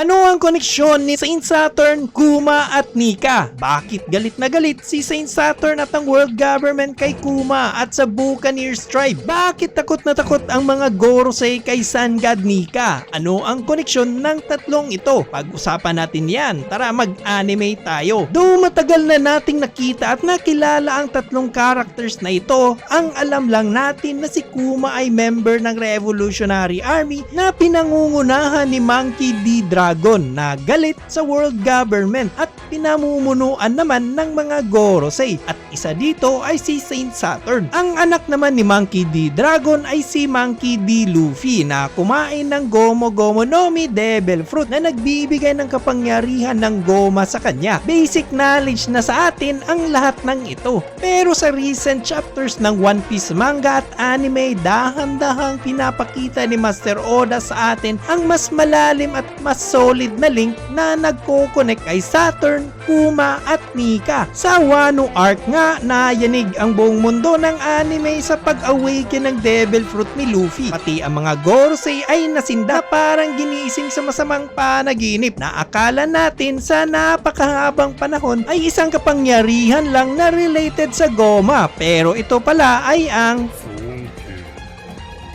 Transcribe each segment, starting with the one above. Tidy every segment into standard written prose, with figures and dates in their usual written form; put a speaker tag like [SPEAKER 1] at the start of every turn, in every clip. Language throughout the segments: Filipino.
[SPEAKER 1] Ano ang koneksyon ni Saint Saturn, Kuma at Nika? Bakit galit na galit si Saint Saturn at ang world government kay Kuma at sa Buccaneers tribe? Bakit takot na takot ang mga Gorosei kay Sun God Nika? Ano ang koneksyon ng tatlong ito? Pag-usapan natin yan. Tara mag-anime tayo. Though matagal na nating nakita at nakilala ang tatlong characters na ito, ang alam lang natin na si Kuma ay member ng Revolutionary Army na pinangungunahan ni Monkey D. Dragon na galit sa world government at pinamumunuan naman ng mga Gorosei, at isa dito ay si Saint Saturn. Ang anak naman ni Monkey D. Dragon ay si Monkey D. Luffy na kumain ng Gomu Gomu no Mi Devil Fruit na nagbibigay ng kapangyarihan ng Goma sa kanya. Basic knowledge na sa atin ang lahat ng ito. Pero sa recent chapters ng One Piece manga at anime, dahan-dahang pinapakita ni Master Oda sa atin ang mas malalim at mas solid na link na nagko-connect kay Saturn, Kuma at Nika. Sa Wano arc nga, nayanig ang buong mundo ng anime sa pag-awaken ng Devil Fruit ni Luffy. Pati ang mga Gorosei ay nasinda, parang ginising sa masamang panaginip na akala natin sa napakahabang panahon ay isang kapangyarihan lang na related sa Goma. Pero ito pala ay ang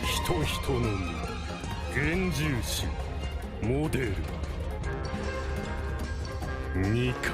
[SPEAKER 2] 人々の現住種モデルニカ。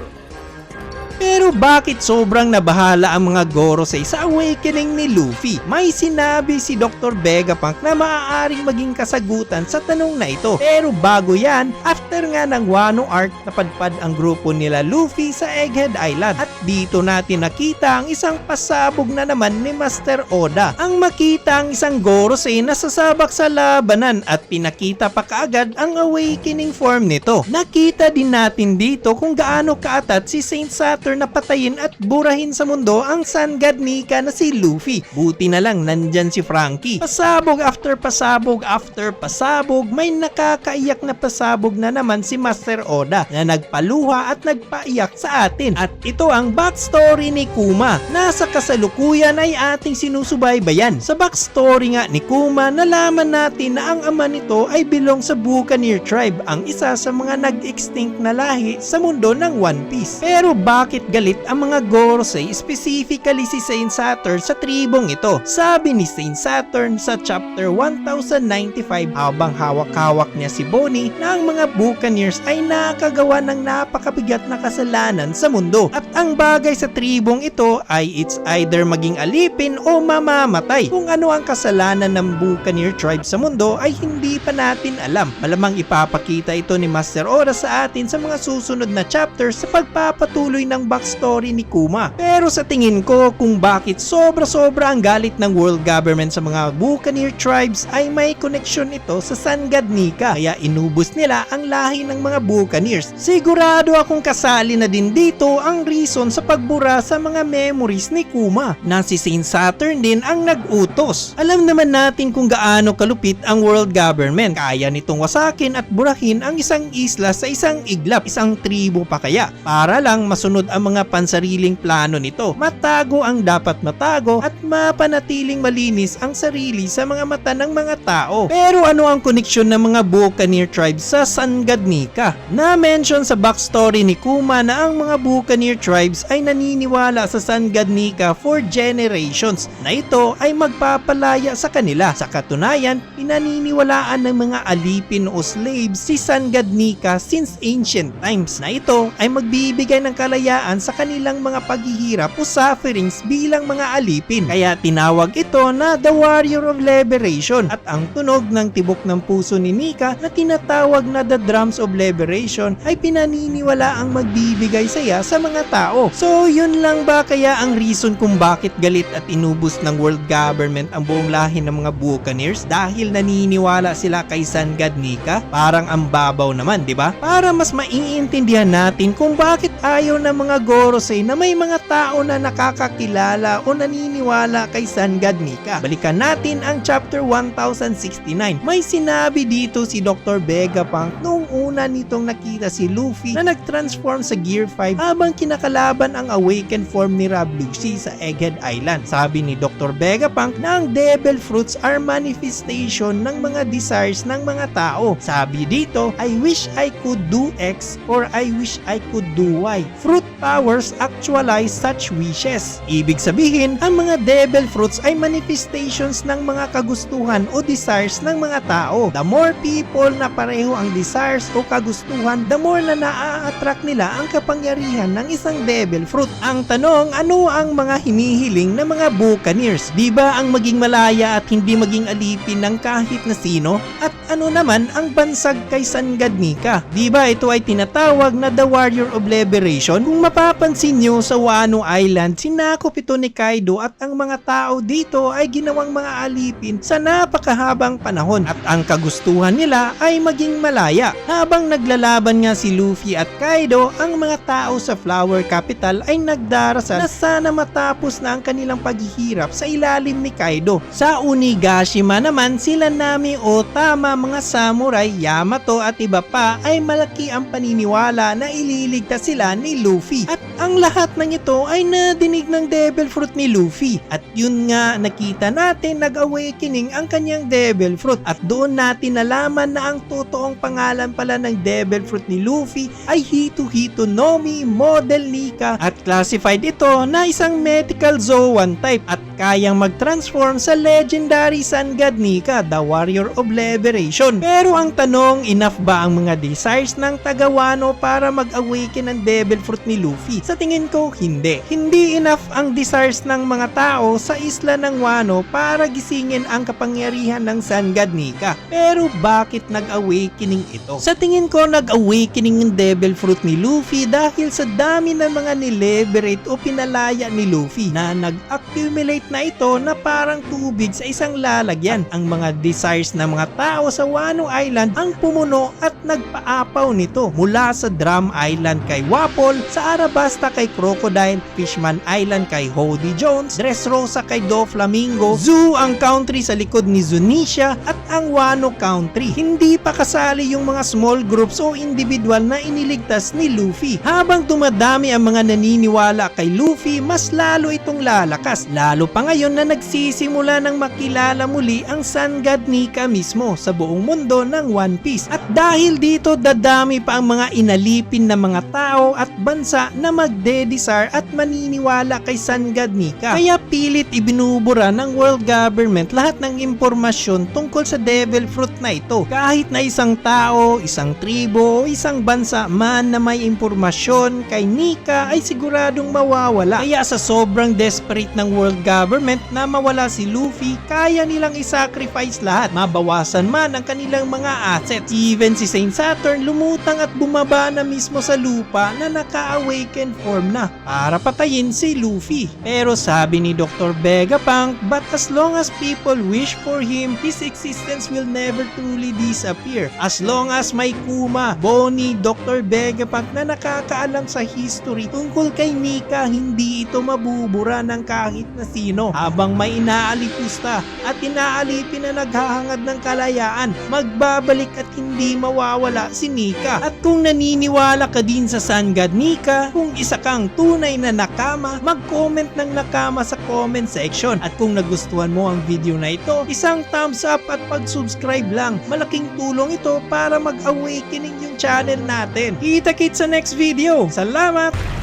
[SPEAKER 1] Pero bakit sobrang nabahala ang mga Gorosei sa awakening ni Luffy? May sinabi si Dr. Vegapunk na maaaring maging kasagutan sa tanong na ito. Pero bago yan, after nga ng Wano arc, napadpad ang grupo nila Luffy sa Egghead Island. At dito natin nakita ang isang pasabog na naman ni Master Oda. Ang makita ang isang Gorosei na sasabak sa labanan at pinakita pa kaagad ang awakening form nito. Nakita din natin dito kung gaano kaatat si Saint Saturn na patayin at burahin sa mundo ang Sun God Nika na si Luffy. Buti na lang nandyan si Franky. Pasabog after pasabog after pasabog, may nakakaiyak na pasabog na naman si Master Oda na nagpaluha at nagpaiyak sa atin. At ito ang backstory ni Kuma. Nasa kasalukuyan ay ating sinusubaybayan. Sa backstory nga ni Kuma, nalaman natin na ang ama nito ay belong sa Buccaneer tribe, ang isa sa mga nag-extinct na lahi sa mundo ng One Piece. Pero bakit galit ang mga Gorosei, specifically si Saint Saturn sa tribong ito? Sabi ni Saint Saturn sa chapter 1095 habang hawak-hawak niya si Bonnie na ang mga Buccaneers ay nakagawa ng napakabigat na kasalanan sa mundo, at ang bagay sa tribong ito ay it's either maging alipin o mamamatay. Kung ano ang kasalanan ng Buccaneer tribe sa mundo ay hindi pa natin alam. Malamang ipapakita ito ni Master Oda sa atin sa mga susunod na chapters sa pagpapatuloy ng backstory ni Kuma. Pero sa tingin ko, kung bakit sobra-sobra ang galit ng world government sa mga Buccaneer tribes ay may koneksyon ito sa Sun God Nika, kaya inubos nila ang lahi ng mga Buccaneers. Sigurado akong kasali na din dito ang reason sa pagbura sa mga memories ni Kuma na si Saint Saturn din ang nag-utos. Alam naman natin kung gaano kalupit ang world government. Kaya nitong wasakin at burahin ang isang isla sa isang iglap, isang tribo pa kaya, para lang masunod ang mga pansariling plano nito. Matago ang dapat matago at mapanatiling malinis ang sarili sa mga mata ng mga tao. Pero ano ang koneksyon ng mga Buccaneer tribes sa Sun God Nika? Na-mention sa backstory ni Kuma na ang mga Buccaneer tribes ay naniniwala sa Sun God Nika for generations, na ito ay magpapalaya sa kanila. Sa katunayan, pinaniniwalaan ng mga alipin o slaves si Sun God Nika since ancient times, na ito ay magbibigay ng kalayaan sa kanilang mga paghihirap o sufferings bilang mga alipin. Kaya tinawag ito na The Warrior of Liberation, at ang tunog ng tibok ng puso ni Nika na tinatawag na The Drums of Liberation ay pinaniniwala ang magbibigay saya sa mga tao. So yun lang ba kaya ang reason kung bakit galit at inubos ng world government ang buong lahi ng mga Buccaneers? Dahil naniniwala sila kay Sun God Nika? Parang ang babaw naman, di ba? Para mas maiintindihan natin kung bakit ayaw ng mga Gorosei na may mga tao na nakakakilala o naniniwala kay Sun God Nika, balikan natin ang chapter 1069. May sinabi dito si Dr. Vegapunk noong nung una nitong nakita si Luffy na nag-transform sa Gear 5 habang kinakalaban ang awakened form ni Rob Lucci sa Egghead Island. Sabi ni Dr. Vegapunk na ang Devil Fruits are manifestation ng mga desires ng mga tao. Sabi dito, I wish I could do X or I wish I could do Y. Fruit powers actualize such wishes. Ibig sabihin, ang mga Devil Fruits ay manifestations ng mga kagustuhan o desires ng mga tao. The more people na pareho ang desires o kagustuhan, the more na naa-attract nila ang kapangyarihan ng isang Devil Fruit. Ang tanong, ano ang mga hinihiling ng mga Buccaneers? Diba ang maging malaya at hindi maging alipin ng kahit na sino? At ano naman ang bansag kay San Gadnica? Diba ito ay tinatawag na The Warrior of Liberation? Kung mapapansin nyo sa Wano Island, sinakop ito ni Kaido at ang mga tao dito ay ginawang mga alipin sa napakahabang panahon at ang kagustuhan nila ay maging malaya. Habang naglalaban nga si Luffy at Kaido, ang mga tao sa Flower Capital ay nagdarasal na sana matapos na ang kanilang paghihirap sa ilalim ni Kaido. Sa Onigashima naman, sila Nami, Otama, mga samurai, Yamato at iba pa ay malaki ang paniniwala na ililigtas sila ni Luffy. At ang lahat ng ito ay nadinig ng Devil Fruit ni Luffy. At yun nga, nakita natin nag-awakening ang kanyang Devil Fruit. At doon natin nalaman na ang totoong pangalan pala ng Devil Fruit ni Luffy ay Hito-Hito Nomi Model Nika at classified ito na isang Mythical Zoan type at kayang mag-transform sa legendary Sun God Nika, the Warrior of Liberation. Pero ang tanong, enough ba ang mga desires ng taga Wano para mag-awaken ng Devil Fruit ni Luffy? Sa tingin ko, hindi. Hindi enough ang desires ng mga tao sa isla ng Wano para gisingin ang kapangyarihan ng Sun God Nika. Pero bakit nag-awakening ito? Sa tingin ko, nag-awakening ng Devil Fruit ni Luffy dahil sa dami ng mga niliberate o pinalaya ni Luffy na nag-accumulate na ito na parang tubig sa isang lalagyan. Ang mga desires ng mga tao sa Wano Island ang pumuno at nagpaapaw nito mula sa Drum Island kay Wapol, sa Arabasta kay Crocodile, Fishman Island kay Hody Jones, Dressrosa kay Doflamingo, Zoo ang country sa likod ni Zunisha at ang Wano Country. Hindi pa kasali yung mga small groups o individual na iniligtas ni Luffy. Habang dumadami ang mga naniniwala kay Luffy, mas lalo itong lalakas. Lalo pa ngayon na nagsisimula ng makilala muli ang Sun God Nika mismo sa buong mundo ng One Piece. At dahil dito, dadami pa ang mga inalipin na mga tao at bansa na magdedesire at maniniwala kay Sun God Nika. Kaya pilit ibinubura ng world government lahat ng impormasyon tungkol sa Devil Fruit na ito. Kahit na isang tao, isang tribo, isang bansa man na may impormasyon kay Nika ay siguradong mawawala. Kaya sa sobrang desperate ng world government na mawala si Luffy, kaya nilang isacrifice lahat, mabawasan man ang kanilang mga assets. Even si Saint Saturn lumutang at bumaba na mismo sa lupa na naka-awaken form na para patayin si Luffy. Pero sabi ni Dr. Vegapunk, but as long as people wish for him, his existence will never truly disappear. As long as may Kuma, Bonnie, Dr. Vegapunk na nakakaalam sa history tungkol kay Nika, hindi ito mabubura ng kahit na sino. Habang may inaalipusta at inaalipin na naghahangad ng kalayaan, magbabalik at hindi mawawala si Nika. At kung naniniwala ka din sa Sun God Nika, kung isa kang tunay na nakama, mag-comment ng nakama sa comment section. At kung nagustuhan mo ang video na ito, isang thumbs up at pag-subscribe lang. Malaking tulong ito para mag-awakening yung channel natin. Kita-kits sa next video. Salamat!